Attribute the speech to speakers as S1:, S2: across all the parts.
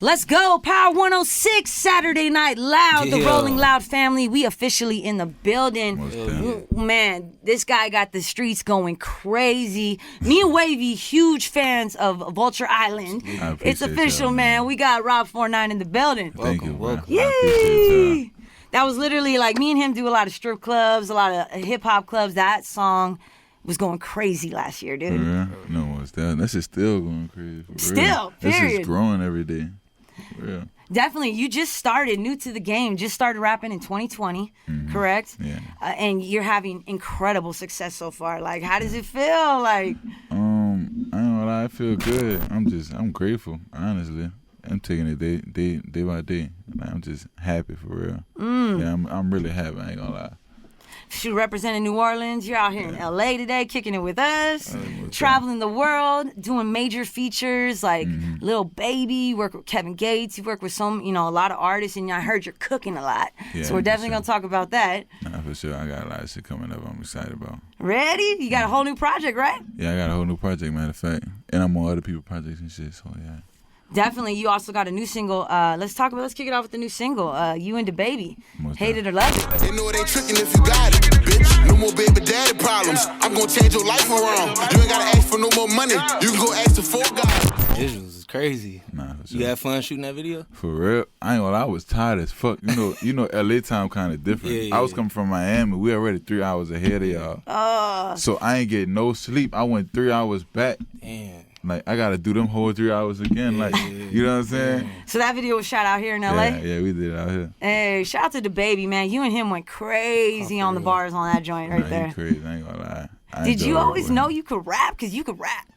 S1: Let's go, Power 106, Saturday Night Loud, the Rolling Loud family. We officially in the building. Man, this guy got the streets going crazy. Me and Wavy, huge fans of Vulture Island. It's official, man. We got Rob 49 in the building.
S2: Thank you, welcome.
S1: Yay! That was literally like me and him do a lot of strip clubs, a lot of hip hop clubs. That song was going crazy last year, dude.
S2: Yeah, no, it's that. That's just still going crazy.
S1: Still, period.
S2: It's just growing every day. Yeah.
S1: Definitely. You just started, new to the game, just started rapping in 2020, correct?
S2: Yeah.
S1: And you're having incredible success so far. Like, how does it feel? Like,
S2: I don't know, I feel good. I'm grateful, honestly. I'm taking it day by day. I'm just happy for real. Yeah, I'm really happy, I ain't gonna lie.
S1: Shoot, representing New Orleans. You're out here in LA today, kicking it with us, traveling the world, doing major features like Lil Baby. You work with Kevin Gates. You work with a lot of artists, and I heard you're cooking a lot.
S2: Yeah,
S1: so we're definitely gonna talk about that.
S2: Nah, for sure. I got a lot of shit coming up I'm excited about.
S1: Ready? You got a whole new project, right?
S2: Yeah, I got a whole new project, matter of fact. And I'm on other people's projects and shit, so yeah.
S1: Definitely. You also got a new single. Let's kick it off with the new single, You and the Baby. Hate it or love it.
S3: They know it ain't tricking if you got it, bitch. No more baby daddy problems. I'm gonna change your life around. You ain't gotta ask for no more money. You can go ask the four guys.
S4: Visuals is crazy.
S2: Nah, for sure.
S4: You had fun shooting that video?
S2: For real, I ain't gonna lie, I was tired as fuck. You know, LA time kind of different.
S4: Yeah.
S2: I was coming from Miami. We already 3 hours ahead of y'all. So I ain't get no sleep. I went 3 hours back.
S4: Damn.
S2: Like, I gotta do them whole 3 hours again. Like, you know what I'm saying?
S1: So that video was shot out here in LA?
S2: Yeah, we did it out here.
S1: Hey, shout out to the Baby, man. You and him went crazy on the bars on that joint right there.
S2: He crazy, I ain't gonna lie.
S1: Did you always know you could rap? Because you could rap.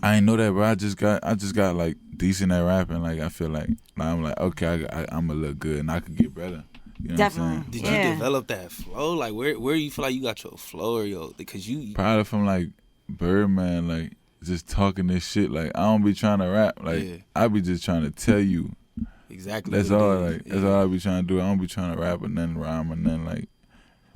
S2: I ain't know that, bro. I just got like decent at rapping. Like, I feel like I'm like, okay, I'm gonna look good and I could get better. You know
S1: Definitely.
S2: what I'm saying?
S4: Did you develop that flow? Like, where you feel like you got your flow or because you
S2: probably from like Birdman, like just talking this shit. Like, I don't be trying to rap. Like, I be just trying to tell you.
S4: Exactly.
S2: That's all. Like, that's all I be trying to do. I don't be trying to rap and then rhyme and then like.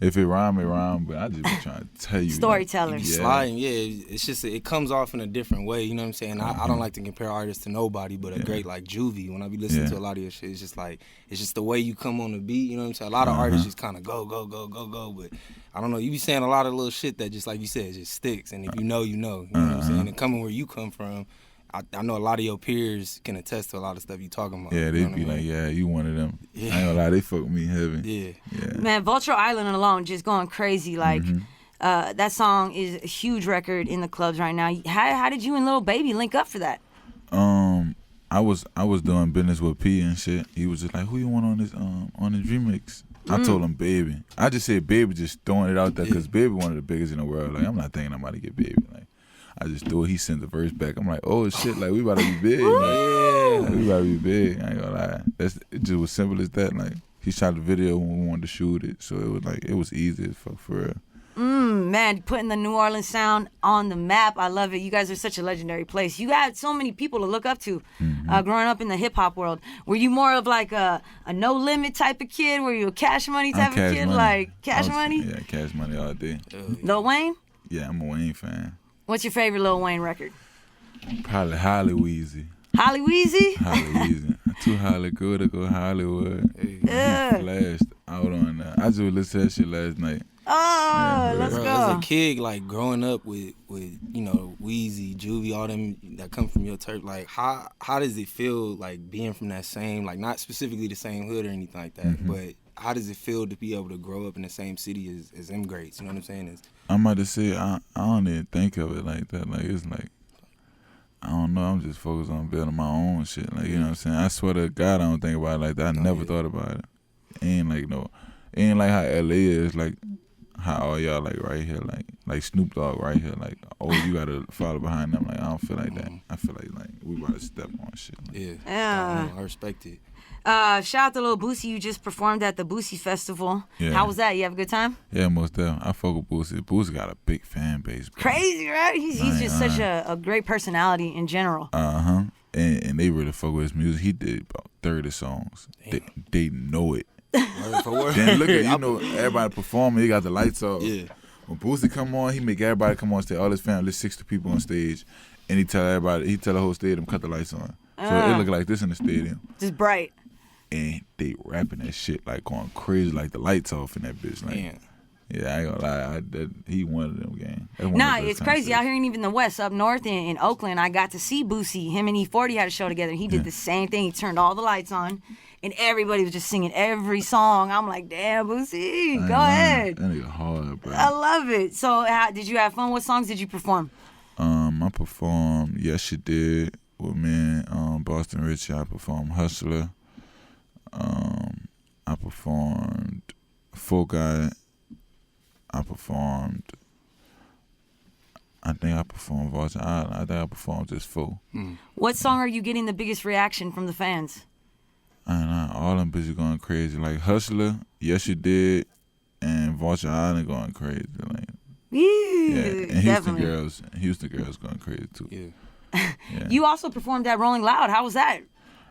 S2: If it rhyme, it rhyme, but I just be trying to tell you.
S1: Storyteller.
S4: Like, sliding, it's just, it comes off in a different way, you know what I'm saying? I don't like to compare artists to nobody, but a great like Juvie, when I be listening to a lot of your shit, it's just like, it's just the way you come on the beat, you know what I'm saying? A lot of artists just kind of go, but I don't know, you be saying a lot of little shit that just like you said, just sticks, and if you know, you know what I'm saying? And coming where you come from, I know a lot of your peers can attest to a lot of stuff you talking about.
S2: Yeah, they be like, yeah, you one of them. I ain't gonna lie, they fuck with me heavy.
S1: Yeah. Man, Vulture Island alone just going crazy. Like, that song is a huge record in the clubs right now. How did you and Lil Baby link up for that?
S2: I was doing business with P and shit. He was just like, who you want on this remix? I told him Baby. I just said Baby, just throwing it out there because Baby one of the biggest in the world. Like, I'm not thinking I'm about to get Baby. Like, I just threw it. He sent the verse back. I'm like, oh shit, like we about to be big. Like, we about to be big. I ain't gonna lie. It just was simple as that. Like, he shot the video when we wanted to shoot it, so it was like it was easy as fuck for real.
S1: Man, putting the New Orleans sound on the map. I love it. You guys are such a legendary place. You had so many people to look up to growing up in the hip hop world. Were you more of like a no limit type of kid? Were you a Cash Money type of kid?
S2: Money.
S1: Like Cash Money?
S2: Yeah, Cash Money all day.
S1: Lil Wayne?
S2: Yeah, I'm a Wayne fan.
S1: What's your favorite Lil Wayne record?
S2: Probably HollyWeezy.
S1: HollyWeezy?
S2: HollyWeezy. Too Holly good to go Hollywood. Flashed out on that. I just listened to that shit last night.
S1: Oh, let's
S4: bro,
S1: go.
S4: As a kid, like growing up with you know, Weezy, Juvie, all them that come from your turf, like how does it feel like being from that same, like not specifically the same hood or anything like that, but how does it feel to be able to grow up in the same city as them greats? You know what I'm saying?
S2: I'm about to say I don't even think of it like that. Like, it's like, I don't know. I'm just focused on building my own shit. Like, you know what I'm saying? I swear to God, I don't think about it like that. I never thought about it. Ain't like how LA is, like how all y'all like right here, like Snoop Dogg right here, like, oh, you gotta follow behind them. Like, I don't feel like that. I feel like we about to step on shit. Like,
S4: I respect it.
S1: Shout out to Lil Boosie. You just performed at the Boosie Festival.
S2: Yeah.
S1: How was that? You have a good time?
S2: Yeah, most definitely. I fuck with Boosie. Boosie got a big fan base, bro.
S1: Crazy, right? He's just such a great personality in general.
S2: And they really fuck with his music. He did about 30 songs. They know it.
S4: Word for word.
S2: Then look at, you know, everybody performing. He got the lights off.
S4: Yeah.
S2: When Boosie come on, he make everybody come on stage. All his family, 60 people on stage, and he tell the whole stage to cut the lights on. So it looked like this in the stadium.
S1: Just bright.
S2: And they rapping that shit like going crazy, like the lights off in that bitch. Like, yeah, I ain't gonna lie. He one of them games.
S1: Nah, it's crazy. Out here and even the West, up north in Oakland, I got to see Boosie. Him and E40 had a show together. He did the same thing. He turned all the lights on, and everybody was just singing every song. I'm like, damn, Boosie, go ahead.
S2: That nigga hard, bro.
S1: I love it. So did you have fun? What songs did you perform?
S2: I performed Yes You Did with me and Boston Richie. I performed Hustler. I performed Full Guy. I think I performed Vulture Island. I think I performed just Full.
S1: What song are you getting the biggest reaction from the fans?
S2: All them bitches going crazy. Like Hustler, Yes You Did, and Vulture Island going crazy. Like, and Houston girls going crazy too.
S1: Yeah. You also performed at Rolling Loud. How was that?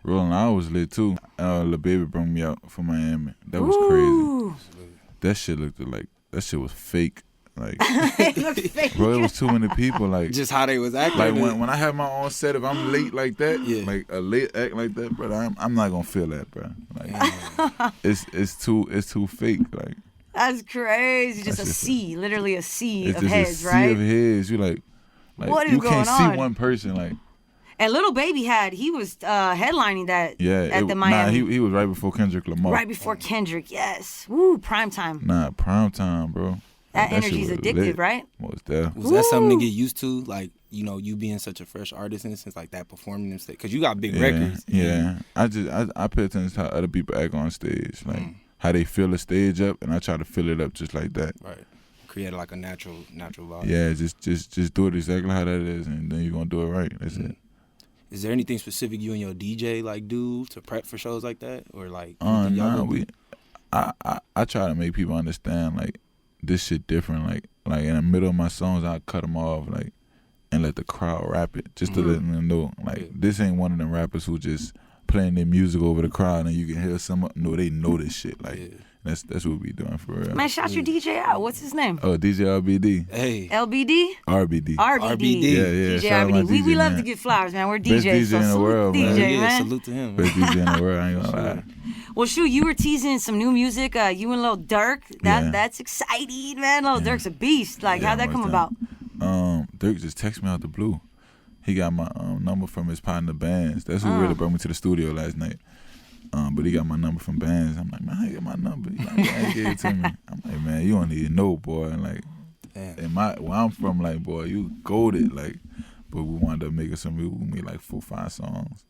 S2: Rolling Loud was lit too. Lil Baby brought me out from Miami. That was crazy. That shit that shit was fake. Like, bro, it was too many people. Like,
S4: just how they was acting.
S2: Like when I have my own set, if I'm late like that, like a late act like that, bro, I'm not gonna feel that, bro. Like, it's too fake. Like,
S1: that's crazy. Just a sea, literally a sea of heads,
S2: right? Sea of heads. You like
S1: what is
S2: you
S1: going
S2: can't
S1: on?
S2: see one person. Like,
S1: and Lil Baby he was headlining that at the Miami.
S2: Nah, he was right before Kendrick Lamar.
S1: Right before Kendrick, yes. Woo, prime time.
S2: Nah, prime time, bro.
S1: That energy's addictive, lit. Right?
S2: Was that
S4: something to get used to? Like, you know, you being such a fresh artist in a sense, like that performing them stage, because you got big records.
S2: Yeah, I pay attention to how other people act on stage, like how they fill the stage up, and I try to fill it up just like that.
S4: Right. Create like a natural vibe.
S2: Yeah, just do it exactly how that is, and then you're gonna do it right. That's it.
S4: Is there anything specific you and your DJ like do to prep for shows like that, or like?
S2: I try to make people understand like this shit different. Like in the middle of my songs, I cut them off like and let the crowd rap it, just to let them know like this ain't one of them rappers who just playing their music over the crowd and you can hear some. No, they know this shit. Like that's what we doing for real.
S1: Man, shout your DJ out. What's his name?
S2: Oh, DJ RBD.
S4: Hey.
S1: LBD?
S2: RBD.
S1: Yeah. DJ RBD. We love to get flowers, man. We're DJs.
S2: Best DJ in the world,
S1: man.
S2: DJ,
S1: man.
S4: Salute to him.
S2: Best DJ in the world. I ain't gonna lie.
S1: Well, shoot, you were teasing some new music. You and Lil Durk. That's exciting, man. Lil Durk's a beast. Like, how'd that come about?
S2: Durk just texted me out the blue. He got my number from his partner Bands. That's who really brought me to the studio last night. But he got my number from Bands. I'm like, man, how you get my number? He like, man, he gave it to me. I'm like, man, you don't even know, boy. And like, where I'm from, like, boy, you goated. Like, but we wanted to make some. We made like 4-5 songs.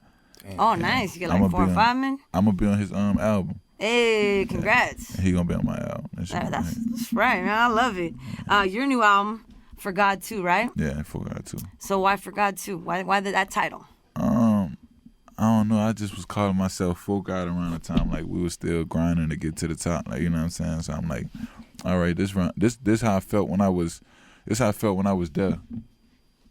S1: Oh, nice. You got like 4 or 5, man?
S2: I'm gonna be on his album.
S1: Hey, congrats.
S2: He gonna be on my album.
S1: That's right, man. I love it. Your new album, For God Too, right?
S2: Yeah, For God Too.
S1: So why For God Too? Why that title?
S2: I don't know. I just was calling myself Full God around the time like we were still grinding to get to the top. Like, you know what I'm saying? So I'm like, all right, this how I felt when I was. This how I felt when I was there.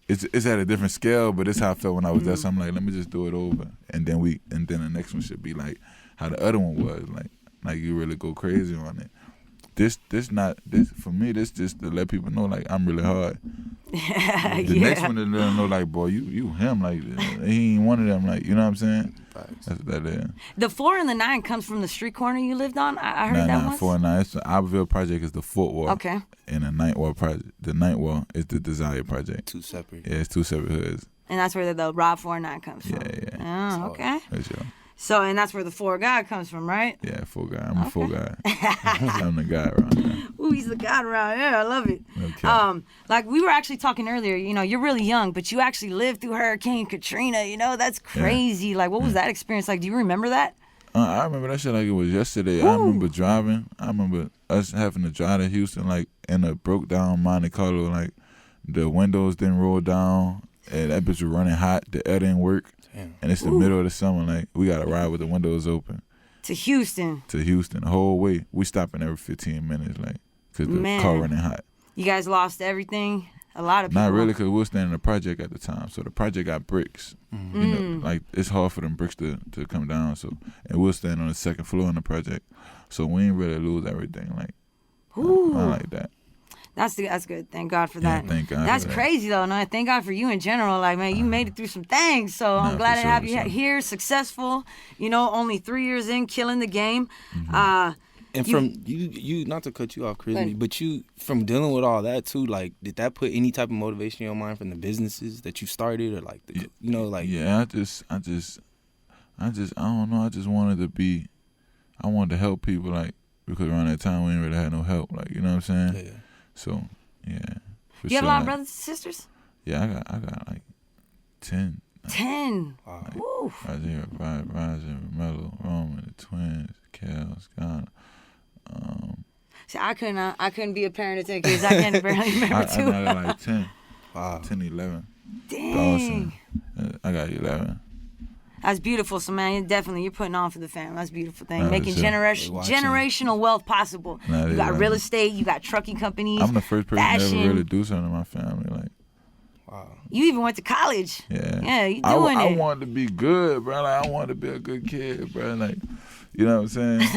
S2: It's at a different scale, but this how I felt when I was there. So I'm like, let me just do it over, and then the next one should be like how the other one was. Like you really go crazy on it. This for me. This just to let people know like I'm really hard. The next one to let them know like, boy, you him, like he ain't one of them, like, you know what I'm saying? That's that is.
S1: The 4 and the 9 comes from the street corner you lived on. I heard that once.
S2: 4 and 9. It's the Iberville project is the Fort Wall.
S1: Okay.
S2: And the Ninth Wall project. The Ninth Wall is the Desire project.
S4: 2 separate.
S2: Yeah, it's 2 separate hoods.
S1: And that's where the Rob 4 and 9 comes from.
S2: Yeah.
S1: Oh, okay.
S2: That's y'all.
S1: So, and that's where the 4 God comes from, right?
S2: Yeah, 4 God. I'm a 4 God. I'm the guy around here.
S1: Ooh, he's the God around here. I love it.
S2: Okay.
S1: Like we were actually talking earlier, you know, you're really young, but you actually lived through Hurricane Katrina, you know, that's crazy. Yeah. Like, what was that experience like? Do you remember that?
S2: I remember that shit like it was yesterday. Ooh. I remember driving. I remember us having to drive to Houston, like, in a broke down Monte Carlo, like, the windows didn't roll down, and that bitch was running hot, the air didn't work. Damn. And it's the middle of the summer, like, we got to ride with the windows open.
S1: To Houston.
S2: The whole way. We stopping every 15 minutes, like, because the car running hot.
S1: You guys lost everything? A lot of people.
S2: Not really, because we were staying in the project at the time. So the project got bricks. Mm-hmm. You know, like, it's hard for them bricks to come down. So, and we were staying on the 2nd floor in the project. So we ain't really lose everything. Like, I like that.
S1: That's good. Thank God for that.
S2: Yeah, thank God.
S1: That's
S2: for that.
S1: crazy though. No, thank God for you in general. Like, man, you made it through some things. So I'm glad to have you here, successful. You know, only 3 years in, killing the game.
S2: Mm-hmm.
S4: And from you, not to cut you off, Carisma, but you, from dealing with all that too, like, did that put any type of motivation in your mind from the businesses that you started, or like, you know, like?
S2: Yeah, I don't know. I just wanted to be. I wanted to help people, like, because around that time we didn't really have no help, like, you know what I'm saying?
S4: Yeah.
S2: So, yeah.
S1: You have a lot of brothers and sisters?
S2: Yeah, I got like 10.
S1: 10.
S4: Wow.
S2: Like,
S1: Woo.
S2: Roger, Mello, Roman, the twins, Cal, Scott.
S1: See, I couldn't be a parent of 10 kids. I can't barely remember two.
S2: I got like 10.
S4: Wow.
S2: 10, 11.
S1: Dang.
S2: Dawson. I got 11.
S1: That's beautiful. So, man, you're putting on for the fam. That's a beautiful thing.
S2: Nah,
S1: Making
S2: for sure.
S1: generational wealth possible.
S2: Nah,
S1: you got real estate. You got trucking companies.
S2: I'm the first person
S1: fashion.
S2: to ever really do something in my family. Like,
S4: Wow.
S1: You even went to college.
S2: yeah.
S1: Yeah, you doing
S2: I
S1: it.
S2: wanted to be good, bro. Like, I wanted to be a good kid, bro. Like, you know what I'm saying?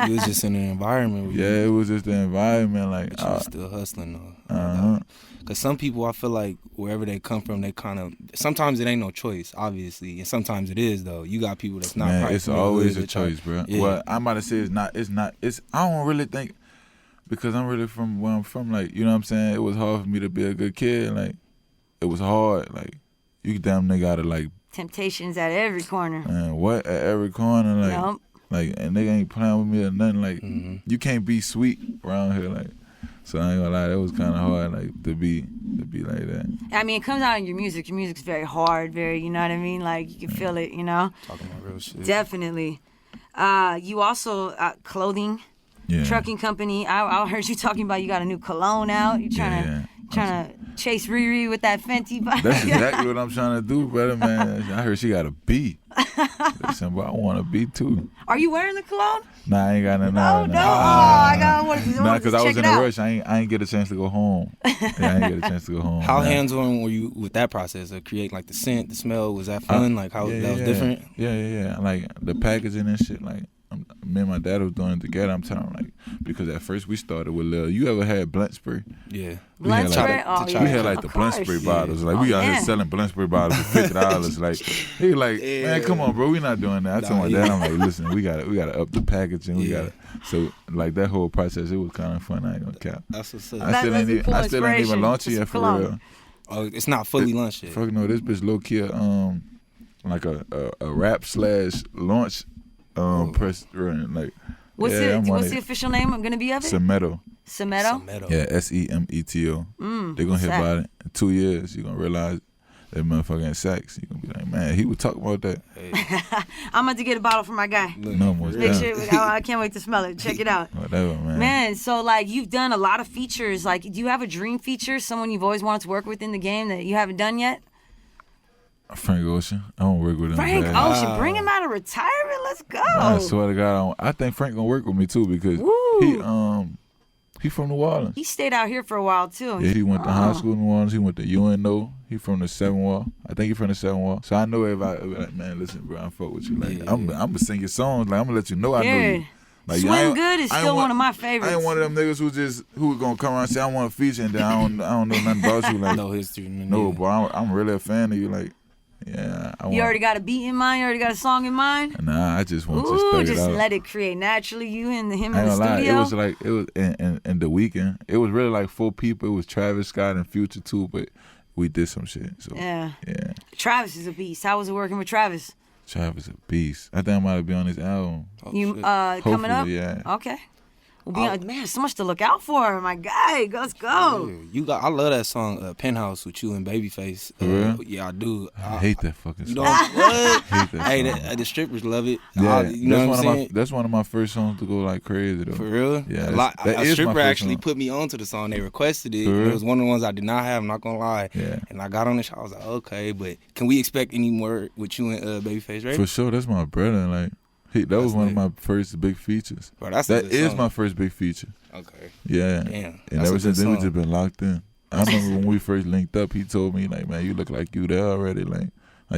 S4: You was just in an environment where
S2: Yeah, it was just the environment. Like,
S4: but you was still hustling though.
S2: uh-huh.
S4: Because some people, I feel like wherever they come from, they kind of, sometimes it ain't no choice, obviously, and sometimes it is though. You got people that's not.
S2: Man,
S4: probably
S2: it's
S4: from the
S2: always
S4: hood
S2: a
S4: that try-
S2: choice, bro.
S4: Yeah.
S2: Well, I'm about to say it's I don't really think, because I'm really from where I'm from, like, you know what I'm saying? It was hard for me to be a good kid. Like, it was hard. Like, you damn nigga gotta, like,
S1: Temptations at every corner.
S2: man, what at every corner, like,
S1: Yup.
S2: like, and nigga ain't playing with me or nothing. Like, you can't be sweet around here, like. So I ain't gonna lie, that was kind of hard, like, to be like that.
S1: I mean, it comes out in your music. Your music's very hard, very, you know what I mean? Like, you can feel it, you know?
S4: Talking about real shit.
S1: Definitely. You also, clothing,
S2: Yeah.
S1: trucking company. I heard you talking about you got a new cologne out. You trying to chase Riri with that Fenty vibe.
S2: That's exactly what I'm trying to do, brother, man. I heard she got a B. Listen, but I want a B too.
S1: Are you wearing the cologne?
S2: Nah, I ain't got nothing.
S1: No, no. I want to
S2: Nah, because I was
S1: check
S2: in
S1: it
S2: a
S1: out.
S2: rush. I ain't get a chance to go home. Yeah, I ain't get a chance to go home.
S4: How
S2: Nah.
S4: hands-on were you with that process of creating like the scent, the smell? Was that fun? Like how that was different?
S2: Yeah. Like the packaging and shit. Like me and my dad was doing it together. I'm telling him, like, because at first we started with Lil. You ever had blunt spray?
S4: Yeah.
S2: We had,
S1: Blunt
S2: like,
S1: spray? Oh, yeah.
S2: We had like
S1: Of
S2: the blunt
S1: course.
S2: spray bottles. Like we out here selling blunt spray bottles for $50. Like he like, man, come on, bro, we not doing that. I told my dad, I'm like, listen, we gotta up the packaging. We gotta. So like that whole process, it was kind of fun. I ain't gonna cap.
S4: That's what's up.
S2: I still ain't even launched it yet for real.
S4: Oh, it's not fully launched yet.
S2: Fuck no, this bitch low key like a rap / launch press run. Like
S1: What's the official name gonna be of it?
S2: Semeto.
S1: Semeto?
S2: Yeah, SEMETO. They're gonna hear about it in 2 years. You're gonna realize that motherfucking sax. You're gonna be like, man, he would talk about that.
S1: I'm about to get a bottle for my guy.
S2: No more.
S1: Make sure, I can't wait to smell it. Check it out.
S2: Whatever, man.
S1: Man, so like you've done a lot of features. Like, do you have a dream feature? Someone you've always wanted to work with in the game that you haven't done yet?
S2: Frank Ocean. I don't work with him.
S1: Frank
S2: bad.
S1: Ocean, bring him out of retirement. Let's go.
S2: I swear to God, I think Frank gonna work with me too because he from New Orleans.
S1: He stayed out here for a while too.
S2: Yeah, he went to high school in New Orleans. He went to UNO. He from the 7 Wall. I think he from the 7 Wall. So I know everybody be like, man, listen, bro, I fuck with you. Like, I'm gonna sing your songs. Like, I'm gonna let you know I know you. Like,
S1: Swim Good is still one of my favorites.
S2: I ain't one of them niggas who gonna come around and say I want a feature and then I don't know nothing about you. Like,
S4: No history.
S2: no, bro, I'm really a fan of you. Like, yeah.
S1: You already got a beat in mind? You already got a song in mind?
S2: Nah, I just want to
S1: Ooh,
S2: spell
S1: just
S2: it out.
S1: let it create naturally. You and him
S2: I
S1: in
S2: ain't
S1: the
S2: gonna lie,
S1: studio.
S2: it was in the weekend. It was really like 4 people. It was Travis Scott and Future too, but we did some shit. So
S1: Yeah.
S2: yeah.
S1: Travis is a beast. How was it working with Travis?
S2: Travis a beast. I think I might be on his album.
S1: You coming
S2: Hopefully,
S1: up?
S2: yeah.
S1: Okay. We'll be man, so much to look out for, my guy. Let's go.
S4: I love that song Penthouse with you and Babyface.
S2: For real?
S4: Yeah, I do.
S2: I hate that fucking
S4: You
S2: song.
S4: know what?
S2: hate that
S4: Hey,
S2: song.
S4: the strippers love it.
S2: Yeah,
S4: You know what I'm saying?
S2: that's one of my first songs to go like crazy though.
S4: For real?
S2: Yeah,
S4: A
S2: is my
S4: stripper
S2: first
S4: actually
S2: song.
S4: put me onto the song. They requested it.
S2: For real?
S4: It was one of the ones I did not have, I'm not going to lie.
S2: Yeah.
S4: And I got on the show. I was like, okay, but can we expect any more with you and Babyface, right?
S2: For sure, that's my brother. Like that was one of my first big features.
S4: Bro, that's
S2: That is my first big feature.
S4: Okay.
S2: Yeah.
S4: Damn.
S2: And
S4: That's
S2: ever
S4: a
S2: since
S4: good
S2: then, we
S4: song.
S2: just been locked in. I remember when we first linked up, he told me, like, man, you look like you there already. Like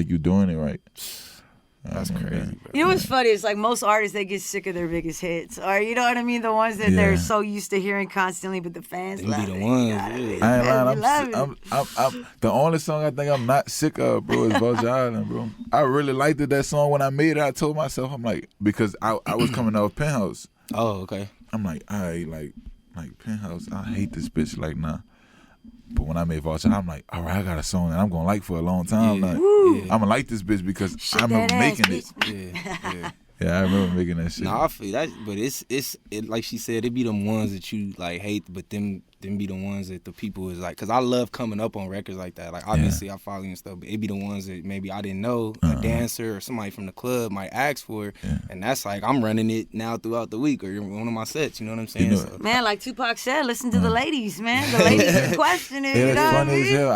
S2: you doing it right.
S4: That's crazy, bro.
S1: You know what's funny? It's like most artists, they get sick of their biggest hits. Or, you know what I mean? The ones that they're so used to hearing constantly, but the fans
S4: They
S1: love
S4: be the
S1: it.
S4: ones,
S1: Yeah.
S2: I ain't lying. I'm the only song I think I'm not sick of, bro, is Vulture Island, bro. I really liked that song when I made it. I told myself, I'm like, because I was coming off Penthouse.
S4: Oh, okay.
S2: I'm like, I like Penthouse. I hate this bitch. Like, nah. But when I made Vulture, I'm like, all right, I got a song that I'm gonna like for a long time.
S4: Yeah,
S2: Like,
S4: yeah.
S2: I'm gonna like this bitch because I remember making it.
S4: Yeah.
S2: Yeah, I remember making that shit.
S4: No, I feel that, but it's like she said, it be them ones that you like hate, but them be the ones that the people is like, cause I love coming up on records like that. Like obviously I follow you and stuff, but it be the ones that maybe I didn't know a dancer or somebody from the club might ask for, and that's like I'm running it now throughout the week or one of my sets. You know what I'm saying?
S2: You know,
S4: so,
S1: Man, like Tupac said, listen to the ladies, man. The ladies question it.
S2: Yeah,
S1: You know
S2: it's
S1: what I
S2: funny as
S1: mean?
S2: hell.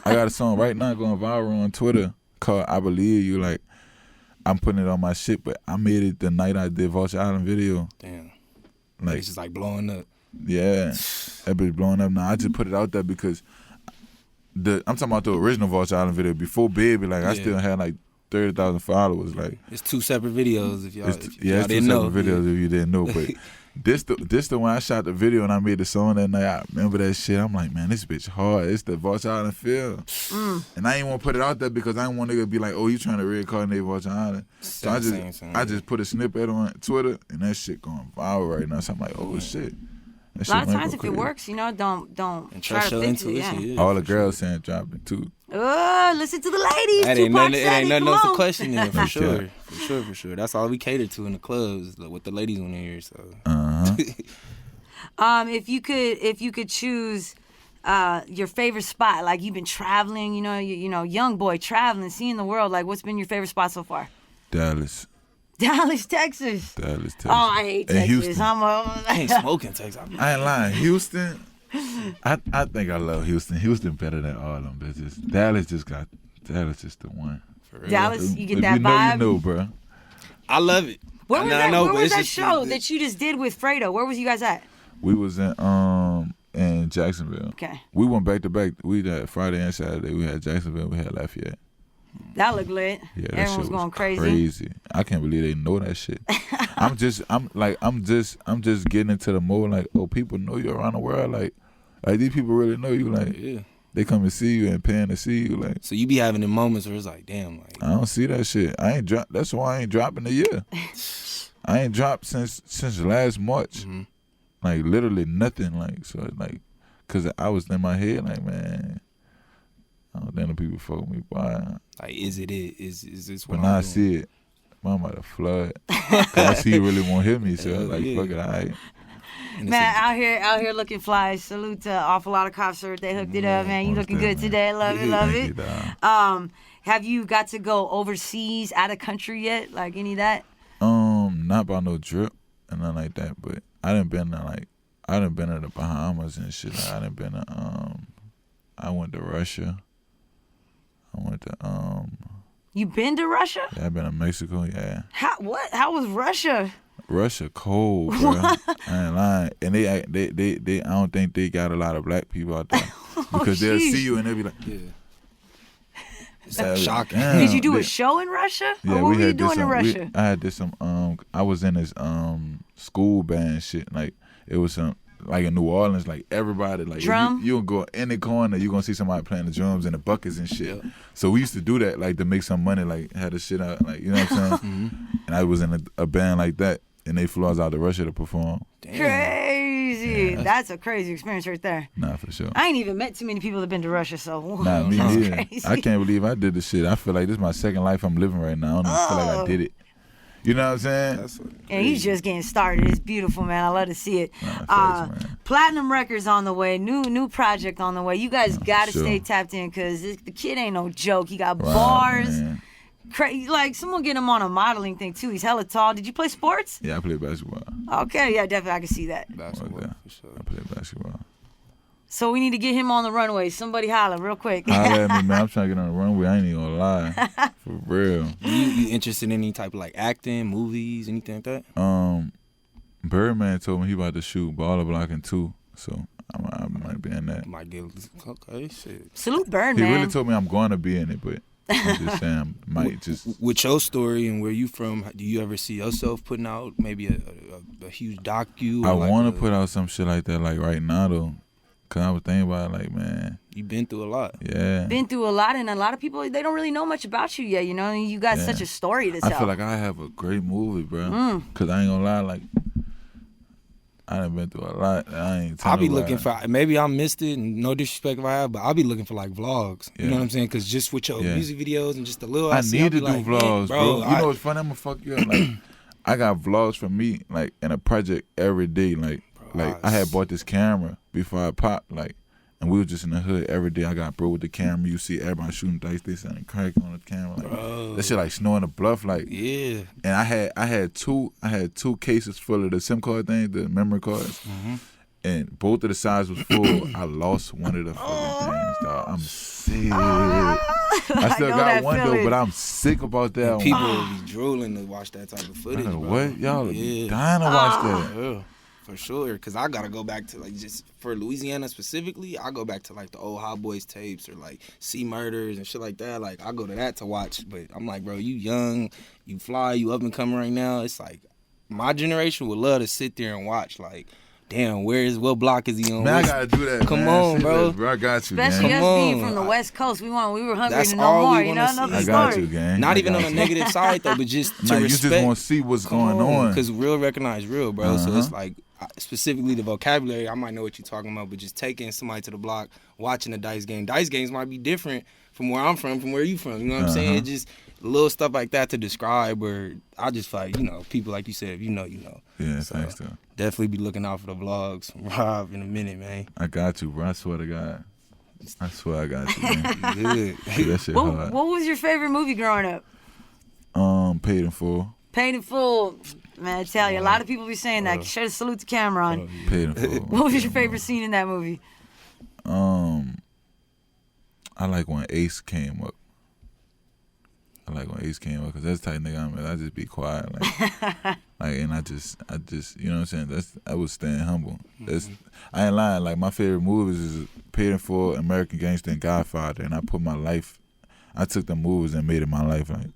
S2: I got a song right now going viral on Twitter called "I Believe You." Like, I'm putting it on my shit, but I made it the night I did Vulture Island video.
S4: damn,
S2: Like,
S4: it's just like blowing up.
S2: yeah, that bitch blowing up now. I just put it out there because I'm talking about the original Vulture Island video before Baby. Like, I still had like 30,000 followers. Like,
S4: It's two separate videos if y'all,
S2: it's
S4: if
S2: two
S4: y'all didn't know.
S2: separate videos if you didn't know. But this the one I shot the video and I made the song that night. I remember that shit. I'm like, man, this bitch hard. It's the Vulture Island feel. And I ain't want to put it out there because I didn't want nigga to be like, oh, you trying to reincarnate Vulture Island. So I just put a snippet on Twitter and that shit going viral right now. So I'm like, oh shit.
S1: A lot of times if it works, you know, don't
S4: And
S1: try
S4: trust
S1: to
S4: your
S1: fix it.
S4: intuition.
S1: Yeah.
S4: Yeah,
S2: All the
S4: for sure.
S2: girls saying drop it too.
S1: Listen to the ladies.
S4: That ain't
S1: Tupac
S4: nothing, it
S1: said
S4: ain't
S1: it.
S4: nothing
S1: Come
S4: else to
S1: on.
S4: question there, for sure.
S2: Yeah.
S4: For sure. That's all we cater to in the clubs, like, with the ladies on here. So,
S1: If you could choose your favorite spot, like you've been traveling, you know, young boy traveling, seeing the world. Like, what's been your favorite spot so far?
S2: Dallas,
S1: Texas.
S2: Texas.
S1: Oh, I hate
S2: And
S1: Texas.
S2: Houston.
S4: I ain't smoking Texas.
S2: I ain't lying. Houston, I think I love Houston. Houston better than all them bitches. Dallas just the one.
S4: For real.
S1: Dallas, you get
S2: If
S1: that
S2: you know,
S1: vibe.
S2: you know, bro.
S4: I love it.
S1: Where was
S4: I
S1: that?
S4: know,
S1: Where
S4: but
S1: was
S4: it's
S1: that
S4: just
S1: show that you just did with Fredo? Where was you guys at?
S2: We was in Jacksonville.
S1: Okay,
S2: We went back to back. We had Friday and Saturday. We had Jacksonville. We had Lafayette.
S1: that looked lit.
S2: Yeah, that
S1: Everyone
S2: shit
S1: was going
S2: crazy.
S1: crazy.
S2: I can't believe they know that shit. I'm just getting into the mode like, oh, people know you around the world. Like these people really know you. Like,
S4: Yeah.
S2: they come and see you and paying to see you. Like,
S4: So you be having the moments where it's like, damn, like,
S2: I don't see that shit. I ain't drop. That's why I ain't dropping a year. I ain't dropped since last March. Like, literally nothing. Like, so like, cause I was in my head like, man, I don't think the people fuck with me. Why?
S4: is it? Is this what
S2: But now I
S4: I'm doing?
S2: see it. I'm about to flood. Cause I see you really won't hear me. So I was like,
S4: Yeah.
S2: fuck it, all right.
S4: And it's
S1: Man, out here looking fly. Salute to awful lot of cops they hooked it up, man. You
S2: most
S1: looking good
S2: definitely.
S1: today. Love it, love
S2: Thank
S1: it.
S2: you, dog.
S1: Have you got to go overseas, out of country yet? Like any of that?
S2: Not about no drip and nothing like that. But I done been to the Bahamas and shit. Like, I done been to I went to Russia. I went to
S1: You been to Russia?
S2: yeah, I've been to Mexico. Yeah.
S1: How was Russia?
S2: Russia cold, bro. I ain't lying. And they I don't think they got a lot of black people out there because they'll
S1: jeez.
S2: see you and they'll be like,
S4: Yeah. It's
S2: "Damn,
S4: shocking.
S1: Did you do
S2: they-
S1: a show in Russia?
S2: Yeah,
S1: or what
S2: we
S1: were you
S2: had
S1: doing in Russia?
S2: I had this I was in this school band shit. Like, it was some, like in New Orleans, like everybody, like, if
S1: Drum?
S2: you gonna go in the corner, you gonna see somebody playing the drums and the buckets and shit. So we used to do that, like, to make some money, like, had the shit out, like, you know what I'm saying? And I was in a band like that, and they flew us out to Russia to perform.
S1: Crazy. That's a crazy experience right there.
S2: Nah, for sure.
S1: I ain't even met too many people that been to Russia, so
S2: Nah, me
S1: that's
S2: neither.
S1: crazy.
S2: I can't believe I did this shit. I feel like this is my second life I'm living right now. I don't even feel like I did it. You know what I'm saying?
S4: That's what,
S1: And he's just getting started. It's beautiful, man. I love to see it.
S2: Nah, facts, man.
S1: Platinum records on the way. New project on the way. You guys gotta
S2: sure.
S1: stay tapped in because the kid ain't no joke. He got
S2: Wow,
S1: bars.
S2: man.
S1: Like someone get him on a modeling thing too. He's hella tall. Did you play sports?
S2: Yeah, I play basketball.
S1: Okay, yeah, definitely I can see that.
S4: basketball,
S2: Okay.
S4: for sure.
S2: I play basketball.
S1: So we need to get him on the runway. Somebody holler real quick.
S2: Holla at me, man. I'm trying to get on the runway. I ain't even gonna lie. For real.
S4: You interested in any type of like acting, movies, anything like that?
S2: Birdman told me he about to shoot Baller Blocking 2. So I might be in that.
S4: Might get okay, shit.
S1: Salute Bird,
S2: He
S1: man.
S2: really told me I'm going to be in it, but I'm just saying, might just.
S4: With your story and where you from, do you ever see yourself putting out maybe a huge docu?
S2: I want to put out some shit like that, like right now though, cause I was thinking about it, like, man.
S4: You've been through a lot.
S2: Yeah.
S1: Been through a lot, and a lot of people, they don't really know much about you yet. You know, and you got such a story to tell.
S2: I feel like I have a great movie, bro. Cause I ain't gonna lie, like. I done been through a lot.
S4: I'll be looking for, maybe I missed it, and no disrespect if I have, but I'll be looking for like vlogs. You know what I'm saying? Because just with your music videos and just a little,
S2: I need to do
S4: like,
S2: vlogs, bro. You know what's funny? I'm gonna fuck you up. Like, I got vlogs for me, like in a project every day. Like I had bought this camera before I popped, like, and we was just in the hood every day. I got bro with the camera. You see everybody shooting dice, they sounding crack on the camera. Like, that shit like snowing the bluff, like.
S4: Yeah.
S2: And I had two cases full of the SIM card thing, the memory cards, and both of the sides was full. I lost one of the fucking things, dog. I'm sick. I still got one though, but I'm sick about that one.
S4: People will be drooling to watch that type of footage, bro.
S2: What? Y'all be dying to watch that.
S4: Yeah. For sure, because I gotta go back to like, just for Louisiana specifically, I go back to like the old Hot Boys tapes or like C Murders and shit like that. Like I go to that to watch, but I'm like, bro, you young, you fly, you up and coming right now. It's like my generation would love to sit there and watch. Like, damn, what block is he on?
S2: Man, I gotta do that.
S4: Come
S2: man.
S4: on, bro.
S2: Bro, I got you,
S1: Especially
S2: man.
S1: us being from the West Coast, we were hungry
S4: That's
S1: to know
S4: all we
S1: more. You know,
S4: wanna
S1: another
S4: see.
S2: I got
S1: story.
S2: you, gang.
S4: Not even on a negative side though, but just to
S2: you
S4: respect.
S2: just want to see what's going on.
S4: Because real recognize real, bro. So it's like, specifically the vocabulary, I might know what you're talking about, but just taking somebody to the block, watching a dice game. Dice games might be different from where I'm from where you from. You know what I'm saying? Just little stuff like that to describe, where I just feel like, you know, people like you said, if you know, you know.
S2: Yeah,
S4: so
S2: thanks, though.
S4: Definitely be looking out for the vlogs. Rob, in a minute, man.
S2: I got you, bro. I swear to God. I swear I got you, man.
S4: Good.
S2: That shit hard.
S1: What was your favorite movie growing up?
S2: Paid in Full.
S1: Paid in Full. Man, I tell you, a lot of people be saying that. Should have salute to Cameron.
S2: Paid in Full.
S1: What was your favorite scene in that movie?
S2: I like when Ace came up. Because that's the type of nigga I'm at. I just be quiet, and I just, you know what I'm saying? I was staying humble. I ain't lying. Like, my favorite movies is Paid in Full, American Gangster, and Godfather. And I took the movies and made it my life. Like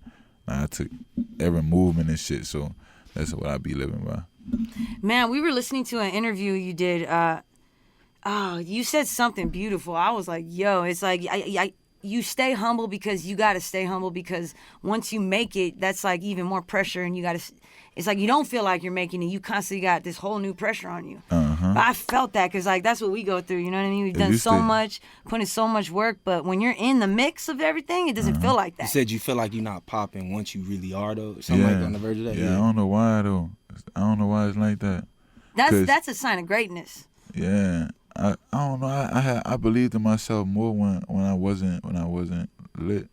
S2: I took every movement and shit. So that's what I be living by.
S1: Man, we were listening to an interview you did. You said something beautiful. I was like, yo, it's like you stay humble because you got to stay humble, because once you make it, that's like even more pressure, and it's like you don't feel like you're making it. You constantly got this whole new pressure on you. But I felt that, because like that's what we go through, you know what I mean? We've done so much, put in so much work, but when you're in the mix of everything, it doesn't feel like that.
S4: You said you feel like you're not popping once you really are, though? Something like on the verge of that?
S2: Yeah, I don't know why, though. I don't know why it's like that.
S1: That's a sign of greatness.
S2: Yeah. I don't know. I believed in myself more when I wasn't lit.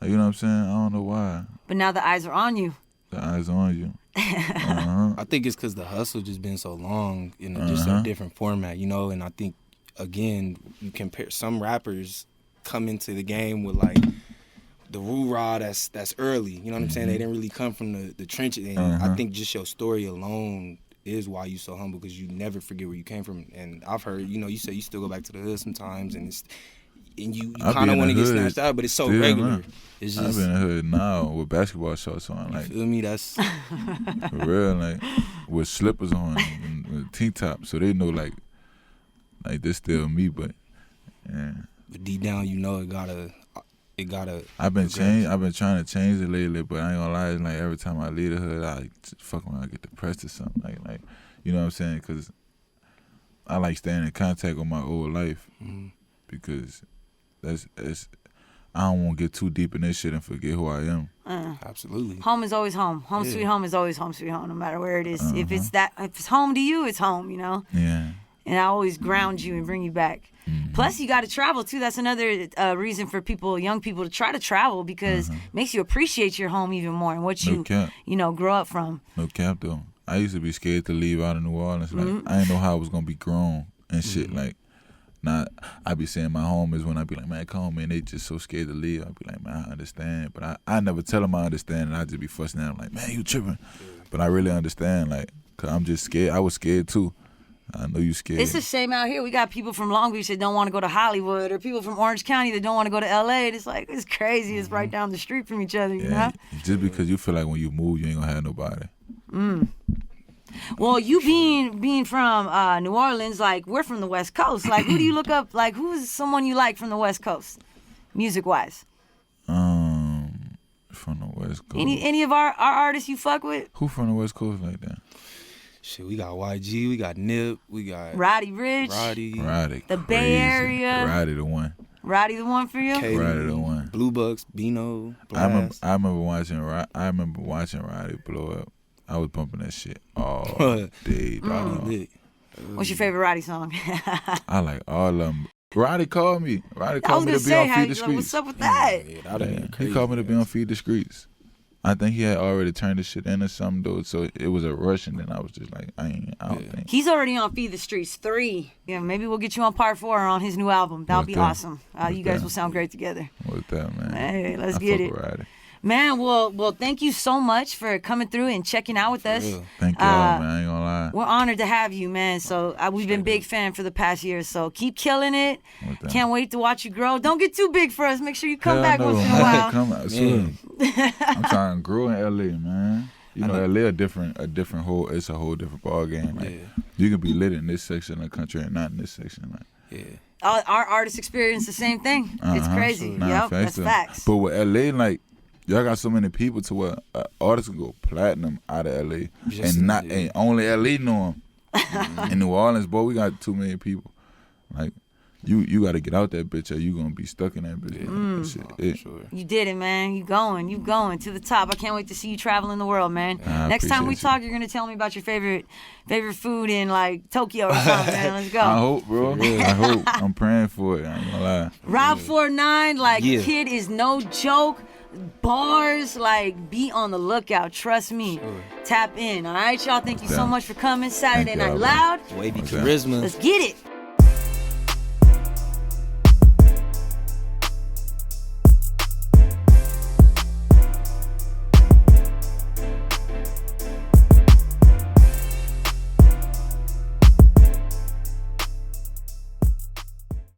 S2: Like, you know what I'm saying? I don't know why.
S1: But now the eyes are on you.
S2: The eyes on you.
S4: I think it's because the hustle just been so long in just a different format, you know. And I think, again, you compare, some rappers come into the game with like the roo-rah that's early. You know what I'm saying? They didn't really come from the trenches. And I think just your story alone is why you so humble, because you never forget where you came from. And I've heard, you know, you say you still go back to the hood sometimes, and you kind of want to get snatched out, but it's so regular. It's just,
S2: I've been in the hood now with basketball shorts on, like,
S4: you feel me? That's
S2: for real, like with slippers on and with tank top, so they know like this still me, but yeah.
S4: But deep down, you know it gotta.
S2: I've been trying to change it lately, but I ain't gonna lie. It's like every time I leave the hood, I fuck when I get depressed or something. Like you know what I'm saying? Because I like staying in contact with my old life, because I don't want to get too deep in this shit and forget who I am.
S4: Absolutely.
S1: Home is always home. Home sweet home is always home sweet home, no matter where it is. If it's home to you, it's home. You know.
S2: Yeah.
S1: And I always ground you and bring you back. Plus, you got to travel too. That's another reason for young people to try to travel, because it makes you appreciate your home even more and what you grow up from.
S2: No cap though. I used to be scared to leave out of New Orleans. Like I didn't know how I was gonna be grown and shit. Like, now I be saying my homies when I be like, man, come on, man. They just so scared to leave. I be like, man, I understand, but I never tell them I understand, and I just be fussing at them like, man, you tripping. But I really understand, like, cause I'm just scared. I was scared too. I know you scared.
S1: It's the same out here. We got people from Long Beach that don't want to go to Hollywood, or people from Orange County that don't want to go to LA. It's like, it's crazy. It's right down the street from each other, you know?
S2: Just because you feel like when you move, you ain't gonna have nobody.
S1: Well, you being from New Orleans, like, we're from the West Coast. Like, who do you look up? Like, who is someone you like from the West Coast, music-wise?
S2: From the West Coast.
S1: Any of our artists you fuck with?
S2: Who from the West Coast like that?
S4: Shit, we got YG, we got Nip, we got
S1: Roddy Ricch.
S2: Roddy.
S1: The
S2: Crazy.
S1: Bay Area.
S2: Roddy the one.
S1: Roddy the one for you?
S2: Roddy the one.
S4: Blue Bucks, Bino,
S2: I remember watching Roddy blow up. I was bumping that shit all day, dog.
S1: What's your favorite Roddy song?
S2: I like all of them. Roddy called me. Roddy
S1: I
S2: called
S1: was
S2: me
S1: gonna
S2: to be
S1: say,
S2: on Feed the Streets.
S1: what's up with that?
S2: He called me to be on Feed the Streets. I think he had already turned the shit into something, dude. So it was a rush, and then I was just like, I don't think.
S1: He's already on Feed the Streets 3. Yeah, maybe we'll get you on part 4 on his new album. That'll be awesome. You guys will sound great together.
S2: What's that, man?
S1: Hey, let's get it.
S2: Roddy.
S1: Man, well, thank you so much for coming through and checking out with us.
S2: Thank y'all, man. I ain't gonna lie.
S1: We're honored to have you, man. So we've been big fan for the past year. So keep killing it. Can't wait to watch you grow. Don't get too big for us. Make sure you come back once in a while.
S2: Come out soon. I'm trying to grow in LA, man. You know, LA a different whole. It's a whole different ball game. Like, you can be lit in this section of the country and not in this section. Like,
S1: our artists experience the same thing. It's crazy. Yep, that's facts.
S2: But with LA, like, y'all got so many people to where artists can go platinum out of LA and only LA know them. In New Orleans, boy, we got too many people. Like, you got to get out that bitch or you gonna be stuck in that bitch.
S4: Sure.
S1: You did it, man. You going to the top. I can't wait to see you traveling the world, man. Next time we talk, you're gonna tell me about your favorite food in like Tokyo or something, man. Let's go.
S2: I hope, bro. I hope. I'm praying for it. I ain't gonna lie.
S1: Rob 49, like, kid is no joke. Bars, like, be on the lookout. Trust me. Tap in. All right, y'all. Thank you so much for coming. Saturday Night Loud.
S4: Wavy Carisma.
S1: Let's get it.